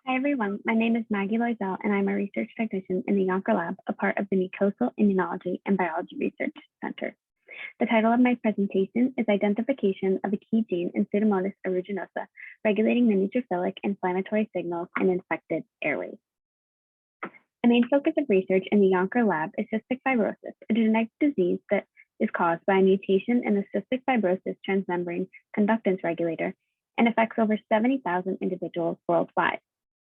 Hi everyone, my name is Maggie Loiselle and I'm a research technician in the Yonker lab, a part of the Mucosal Immunology and Biology Research Center. The title of my presentation is Identification of a Key Gene in Pseudomonas aeruginosa, regulating the neutrophilic inflammatory signals in infected airways. The main focus of research in the Yonker lab is cystic fibrosis, a genetic disease that is caused by a mutation in the cystic fibrosis transmembrane conductance regulator and affects over 70,000 individuals worldwide.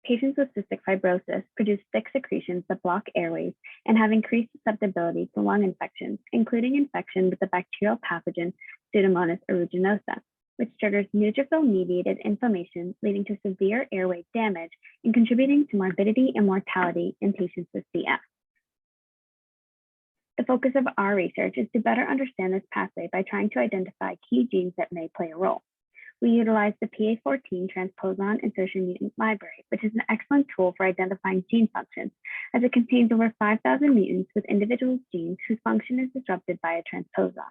Patients with cystic fibrosis produce thick secretions that block airways and have increased susceptibility to lung infections, including infection with the bacterial pathogen Pseudomonas aeruginosa, which triggers neutrophil-mediated inflammation, leading to severe airway damage and contributing to morbidity and mortality in patients with CF. The focus of our research is to better understand this pathway by trying to identify key genes that may play a role. We utilize the PA14 transposon insertion mutant library, which is an excellent tool for identifying gene functions, as it contains over 5,000 mutants with individual genes whose function is disrupted by a transposon.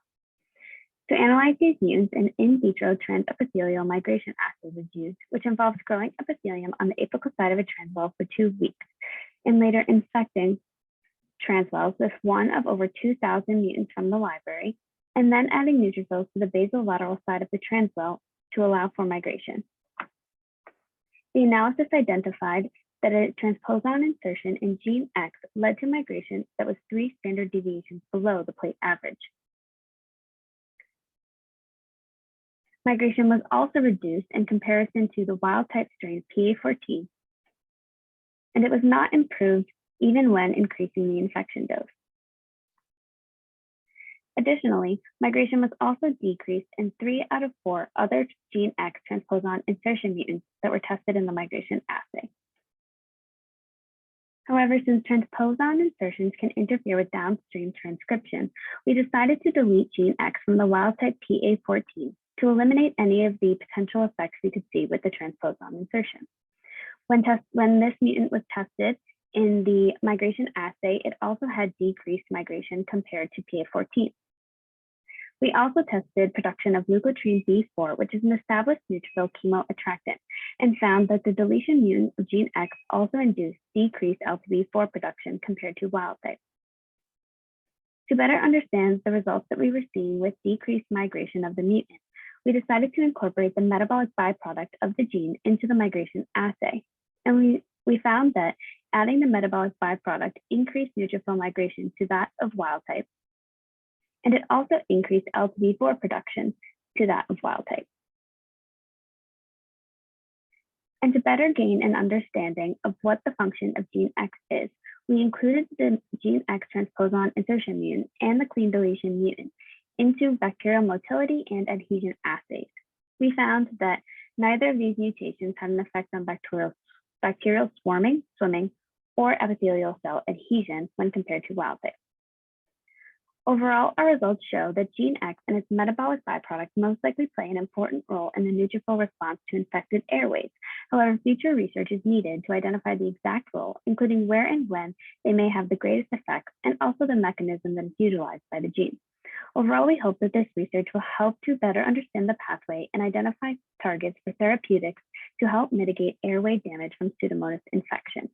To analyze these mutants, an in vitro transepithelial migration assay was used, which involves growing epithelium on the apical side of a transwell for 2 weeks, and later infecting transwells with one of over 2,000 mutants from the library, and then adding neutrophils to the basolateral side of the transwell to allow for migration. The analysis identified that a transposon insertion in gene X led to migration that was 3 standard deviations below the plate average. Migration was also reduced in comparison to the wild-type strain PA14, and it was not improved even when increasing the infection dose. Additionally, migration was also decreased in 3 out of 4 other gene X transposon insertion mutants that were tested in the migration assay. However, since transposon insertions can interfere with downstream transcription, we decided to delete gene X from the wild-type PA14 to eliminate any of the potential effects we could see with the transposon insertion. When this mutant was tested in the migration assay, it also had decreased migration compared to PA14. We also tested production of leukotriene B4, which is an established neutrophil chemoattractant, and found that the deletion mutant of gene X also induced decreased LTB4 production compared to wild type. To better understand the results that we were seeing with decreased migration of the mutant, we decided to incorporate the metabolic byproduct of the gene into the migration assay. And we found that adding the metabolic byproduct increased neutrophil migration to that of wild type, and it also increased LTB4 production to that of wild type. And to better gain an understanding of what the function of gene X is, we included the gene X transposon insertion mutant and the clean deletion mutant into bacterial motility and adhesion assays. We found that neither of these mutations had an effect on bacterial swarming, swimming, or epithelial cell adhesion when compared to wild type. Overall, our results show that gene X and its metabolic byproduct most likely play an important role in the neutrophil response to infected airways. However, future research is needed to identify the exact role, including where and when they may have the greatest effects, and also the mechanism that is utilized by the gene. Overall, we hope that this research will help to better understand the pathway and identify targets for therapeutics to help mitigate airway damage from Pseudomonas infection.